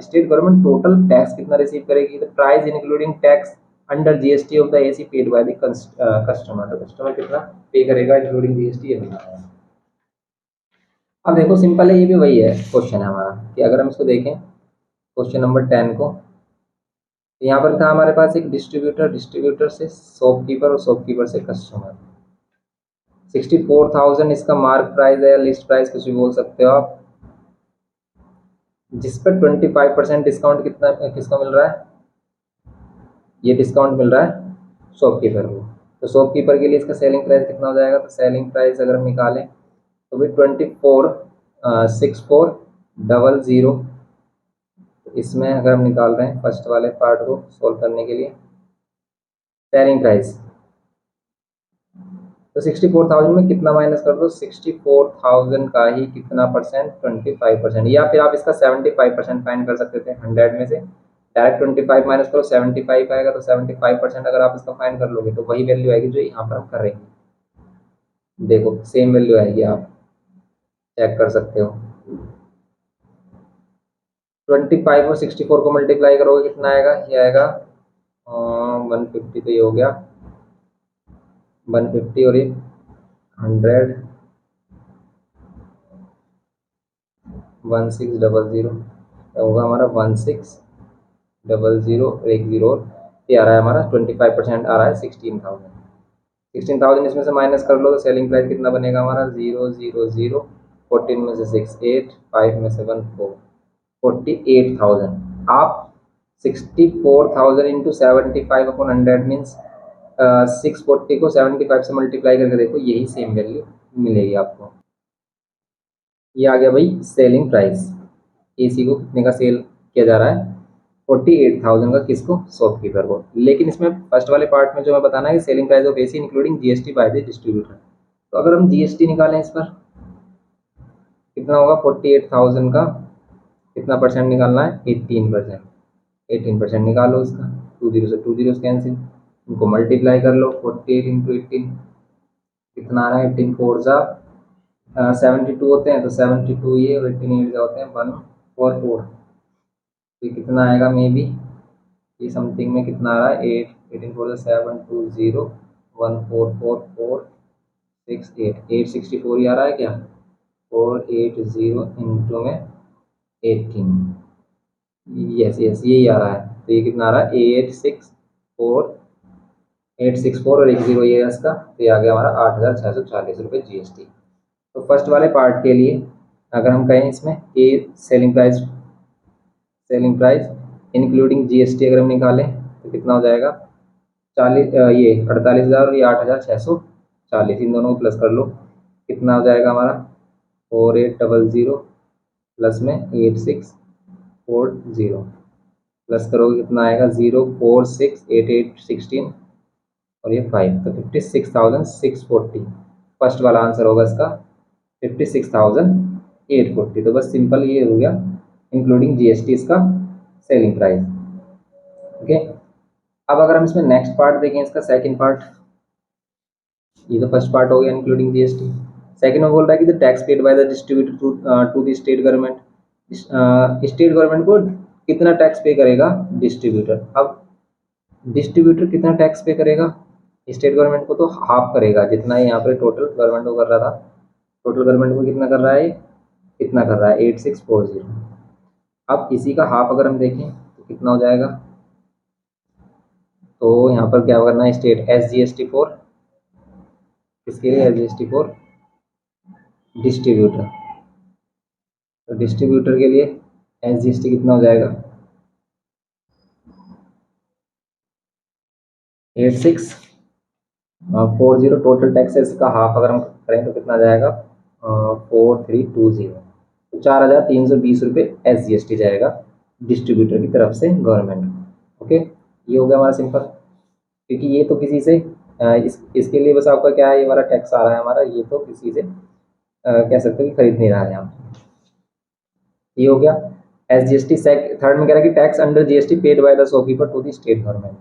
state government total tax कितना रिसीव करेगी। The price including tax under GST of the AC paid by the customer, तो कस्टमर कितना pay करेगा including GST ये बताना है। अब देखो सिंपल है, ये भी वही है क्वेश्चन है हमारा कि अगर हम इसको देखें क्वेश्चन नंबर 10 को, यहाँ पर था हमारे पास एक डिस्ट्रीब्यूटर, डिस्ट्रीब्यूटर से शॉपकीपर और शॉपकीपर से कस्टमर। 64,000 इसका मार्क प्राइस है, लिस्ट प्राइस कुछ भी बोल सकते हो आप, जिस पर 25% डिस्काउंट कितना किसको मिल रहा है, ये डिस्काउंट मिल रहा है शॉपकीपर को। तो शॉपकीपर के लिए इसका सेलिंग प्राइस कितना हो जाएगा, तो सेलिंग प्राइस अगर हम निकालें तो भी 24,64,00। इसमें अगर हम निकाल रहे हैं फर्स्ट वाले पार्ट को सोल्व करने के लिए सेलिंग प्राइस, तो 64,000 में कितना माइनस कर दो, 64,000 का ही कितना परसेंट, 25%, या फिर आप इसका 75% फाइंड कर सकते थे 100 में से। डायरेक्ट 25 माइनस करो 75 आएगा, तो 75% अगर आप इसका फाइंड कर लोगे तो वही वैल्यू आएगी जो यहाँ पर हम कर रहे हैं। देखो सेम वैल्यू आएगी, आप चेक कर सकते हो। 25 और 64 को मल्टीप्लाई करोगे कितना आएगा, ये आएगा 150, तो ये हो गया 150 और ये 100, 1600 होगा हमारा 1600 और एक जीरो, ये आ रहा है हमारा 25% आ रहा है 16,000। 16,000 इसमें से माइनस कर लो तो सेलिंग प्राइस कितना बनेगा हमारा, 000, 14 में से 6 8, 5 में से 1 4, 48,000। आप 64,000 इंटू 75/100 मीन्स 640 को 75 से मल्टीप्लाई करके देखो, यही सेम वैल्यू मिलेगी आपको। ये आ गया भाई सेलिंग प्राइस, AC को कितने का सेल किया जा रहा है, 48,000 का, किसको, शॉपकीपर को। लेकिन इसमें फर्स्ट वाले पार्ट में जो मैं बताना है कि selling price of AC including GST by the distributor, तो अगर हम GST निकालें इस पर कितना होगा, 48,000 का कितना परसेंट निकालना है, 18%। 18% निकालो इसका, 2 जीरो से 2 जीरो कैंसिल, इनको मल्टीप्लाई कर लो, 48 इंटू 18 कितना आ रहा है, 18 फोर सा 72 होते हैं, तो 72 ये और 18 8 होते हैं 144, तो कितना आएगा मे बी ये समथिंग में कितना आ रहा है, 18 फोर 720 1444 864 ही आ रहा है क्या, 480 इंटू में 18, यस यस यही आ रहा है। तो ये कितना आ रहा है, 864 और एक जीरो ये है इसका, तो ये आ गया हमारा 8,640 रुपये GST। तो फर्स्ट वाले पार्ट के लिए अगर हम कहें इसमें कि सेलिंग प्राइस इंक्लूडिंग GST अगर हम निकालें तो कितना हो जाएगा, 40 ये 48,000 और ये 8,640, इन दोनों को प्लस कर लो, कितना हो जाएगा हमारा 4800 प्लस में 8640 प्लस करोगे कितना आएगा, 0468816 और ये 5, तो 56,640 फर्स्ट वाला आंसर होगा इसका 56,840। तो बस सिंपल ये हो गया इंक्लूडिंग GST इसका सेलिंग प्राइस। ओके, अब अगर हम इसमें नेक्स्ट पार्ट देखें, इसका सेकंड पार्ट, ये तो फर्स्ट पार्ट हो गया इंक्लूडिंग GST। सेकंड में बोल रहा है कि the tax paid by the distributor to the state government, state government को कितना टैक्स पे करेगा डिस्ट्रीब्यूटर। अब डिस्ट्रीब्यूटर कितना टैक्स पे करेगा स्टेट गवर्नमेंट को, तो हाफ करेगा जितना यहाँ पर टोटल गवर्नमेंट को कर रहा था, टोटल गवर्नमेंट को कितना कर रहा है, कितना कर रहा है 8640। अब इसी का हाफ अगर हम देखें तो कितना हो जाएगा, तो यहाँ पर क्या करना है, स्टेट SGST फोर, इसके लिए SGST फोर डिस्ट्रीब्यूटर, तो डिस्ट्रीब्यूटर के लिए SGST कितना हो जाएगा, 8640 टोटल टैक्सेस का हाफ अगर हम करें तो कितना जाएगा 4320, तो 4320 रुपये SGST जाएगा डिस्ट्रीब्यूटर की तरफ से गवर्नमेंट को। ओके, ये हो गया हमारा सिंपल, क्योंकि ये तो किसी से इसके लिए बस आपका क्या है, ये वाला टैक्स आ रहा है हमारा, ये तो किसी से कह सकते हो कि खरीद नहीं रहा है यहाँ। ये हो गया SGST। थर्ड में कह रहा है कि tax under GST paid by the shopkeeper to the state government,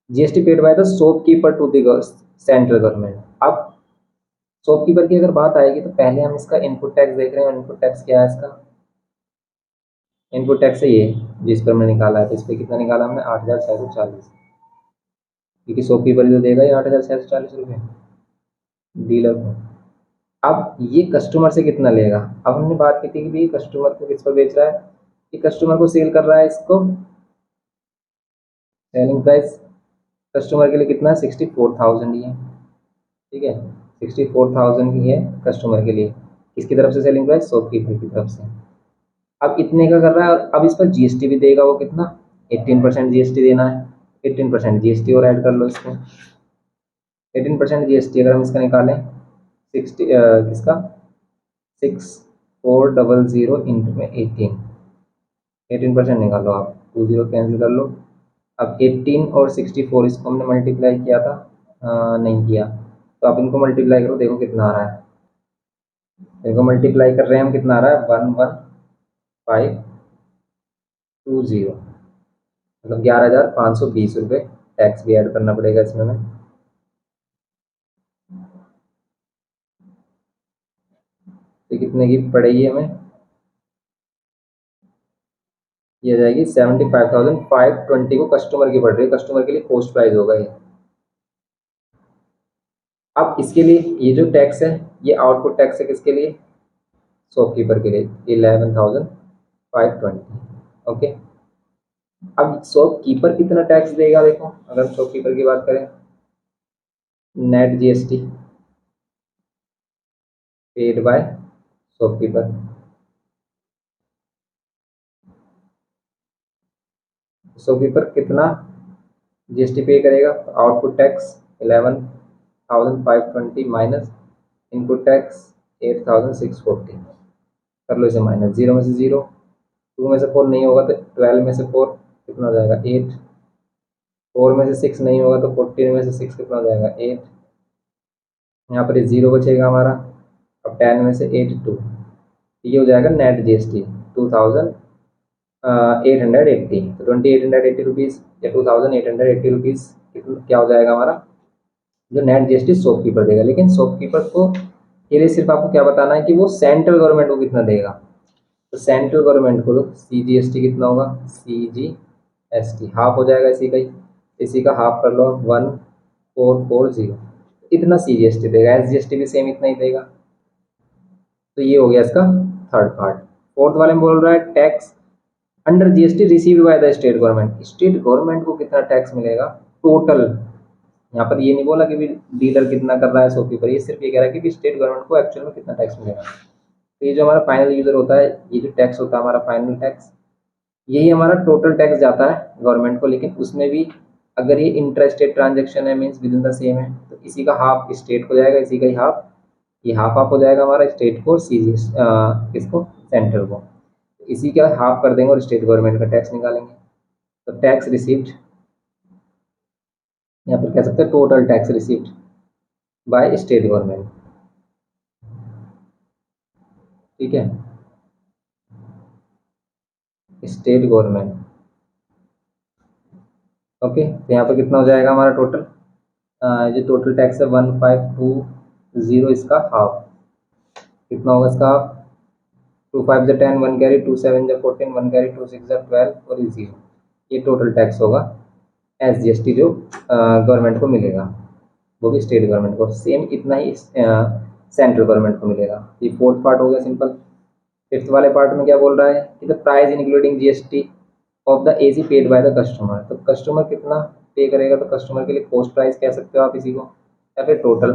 GST paid by the shopkeeper to the central government. अब शॉपकीपर की अगर बात आएगी तो पहले हम इसका इनपुट टैक्स देख रहे हैं। इनपुट टैक्स क्या है इसका, इनपुट टैक्स है ये जिस पर हमने निकाला है, तो इस पर कितना निकाला हमने 8640, क्योंकि शॉपकीपर ही तो देगा ये 8640 रुपये डीलर को। अब ये कस्टमर से कितना लेगा, अब हमने बात की थी कि भाई कस्टमर को किस पर बेच रहा है, कि कस्टमर को सेल कर रहा है इसको, सेलिंग प्राइस कस्टमर के लिए कितना है 64,000 ही है, ठीक है 64,000 की है कस्टमर के लिए, किसकी तरफ से सेलिंग प्राइस, शॉपकीपर की तरफ से। अब इतने का कर रहा है, और अब इस पर GST भी देगा, वो कितना 18% GST देना है, 18% GST और ऐड कर लो इसको। 18% GST अगर हम इसका निकालें 60 किसका 6400 इंटू में 18% निकालो आप, 20 कैंसिल कर लो। अब 18 और 64 इसको हमने मल्टीप्लाई किया था, नहीं किया, तो आप इनको मल्टीप्लाई करो, देखो कितना आ रहा है। देखो मल्टीप्लाई कर रहे हैं हम, कितना आ रहा है 11520, मतलब 11,520 रुपये। टैक्स भी ऐड करना पड़ेगा इसमें हमें, तो कितने की पड़ेगी हमें, ये आ जाएगी 75,520 को कस्टमर की पड़ रही है, कस्टमर के लिए कॉस्ट प्राइस होगा ये। अब इसके लिए ये जो टैक्स है ये आउटपुट टैक्स है किसके लिए, शॉपकीपर के लिए 11,520। ओके, अब शॉपकीपर कितना टैक्स देगा, देखो अगर हम शॉपकीपर की बात करें, net GST paid by shopkeeper, shopkeeper कितना GST पे करेगा, output tax 11,520 minus input tax 8,640, कर लो इसे माइनस, 0 में से 0, 2 में से 4 नहीं होगा तो 12 में से 4 कितना हो जाएगा 8, 4 में से 6 नहीं होगा तो 14 में से 6 कितना हो जाएगा 8, यहाँ पर ये 0 बचेगा हमारा। अब 10 में से 8 2, ये हो जाएगा नेट GST 2,880, तो 2,880 रुपीज़ या 2,880 रुपीज़ क्या हो जाएगा हमारा, जो नेट GST शॉपकीपर देगा। लेकिन शॉपकीपर को के लिए सिर्फ आपको क्या बताना है कि वो सेंट्रल गवर्नमेंट को कितना देगा, तो सेंट्रल गवर्नमेंट को CGST कितना होगा, CGST हाफ हो जाएगा इसी का ही, इसी का हाफ कर लो 1440, इतना CGST देगा, SGST भी सेम इतना ही देगा। तो ये हो गया इसका थर्ड पार्ट। फोर्थ वाले में बोल रहा है tax under GST received by the state government, state government को कितना टैक्स मिलेगा टोटल। यहाँ पर ये नहीं बोला कि भी डीलर कितना कर रहा है शॉपकीपर, ये सिर्फ ये कह रहा है कि स्टेट गवर्नमेंट को एक्चुअल में कितना टैक्स मिलेगा। तो ये जो हमारा फाइनल यूजर होता है, ये जो टैक्स होता है हमारा फाइनल टैक्स, यही हमारा टोटल टैक्स जाता है गवर्नमेंट को। लेकिन उसमें भी अगर ये इंटर स्टेट ट्रांजेक्शन है, means within the same है, तो इसी का हाफ स्टेट को जाएगा, इसी का ही हाफ, ये हाफ हाफ हो जाएगा हमारा स्टेट को, किसको सेंट्रल को, इसी का हाफ कर देंगे और स्टेट गवर्नमेंट का टैक्स निकालेंगे। तो टैक्स रिसीव्ड, यहाँ पर कह सकते हैं total tax received by state government, ठीक है, स्टेट गवर्नमेंट। ओके, तो यहाँ पर कितना हो जाएगा हमारा टोटल, जो टोटल टैक्स है 1520, इसका हाफ कितना होगा, इसका हाफ 2 5 ज 10, 1 कैरी, 2 7 ज 14, 1 कैरी, 2 6 ज 12 और ये 0, ये टोटल टैक्स होगा SGST जो गवर्नमेंट को मिलेगा, वो भी स्टेट गवर्नमेंट को सेम इतना ही सेंट्रल गवर्नमेंट को मिलेगा। ये फोर्थ पार्ट हो गया सिंपल। फिफ्थ वाले पार्ट में क्या बोल रहा है कि the price including GST of the AC paid by the customer, तो कस्टमर कितना पे करेगा, तो कस्टमर के लिए कॉस्ट प्राइस कह सकते हो आप इसी को, या फिर total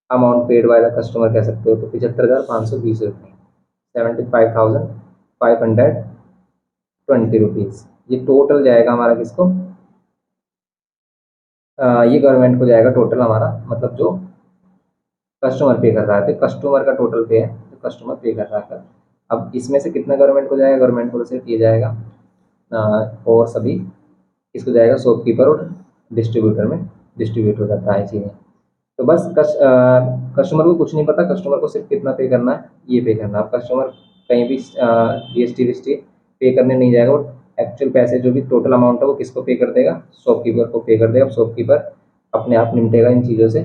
amount paid by the customer कह सकते हो, तो 75,520 रुपये, 75,520 रुपीज़, ये टोटल जाएगा हमारा किसको, ये गवर्नमेंट को जाएगा टोटल हमारा, मतलब जो कस्टमर पे कर रहा है, तो कस्टमर का टोटल पे है जो कस्टमर पे कर रहा है। अब इसमें से कितना गवर्नमेंट को जाएगा, गवर्नमेंट को तो सिर्फ ये जाएगा, और सभी इसको जाएगा शॉपकीपर और डिस्ट्रीब्यूटर में डिस्ट्रीब्यूट हो जाता है चीज़ें। तो बस कस्टमर को कुछ नहीं पता, कस्टमर को सिर्फ कितना पे करना है ये पे करना है। अब कस्टमर कहीं भी जीएसटी वीएसटी पे करने नहीं जाएगा, वो एक्चुअल पैसे जो भी टोटल अमाउंट है वो किसको पे कर देगा, शॉपकीपर को पे कर देगा। अब शॉपकीपर अपने आप निपटेगा इन चीज़ों से,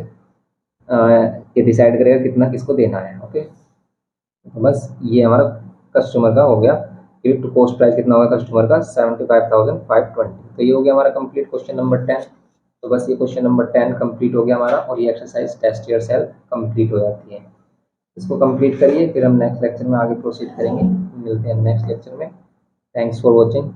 ये डिसाइड करेगा कितना किसको देना है। ओके, तो बस ये हमारा कस्टमर का हो गया कि कॉस्ट प्राइस कितना होगा कस्टमर का, 75,520। तो ये हो गया हमारा कंप्लीट क्वेश्चन नंबर 10। तो बस ये क्वेश्चन नंबर 10 कंप्लीट हो गया हमारा, और ये exercise test yourself complete हो जाती है। इसको कंप्लीट करिए, फिर हम नेक्स्ट लेक्चर में आगे प्रोसीड करेंगे। मिलते हैं नेक्स्ट लेक्चर में। Thanks for watching.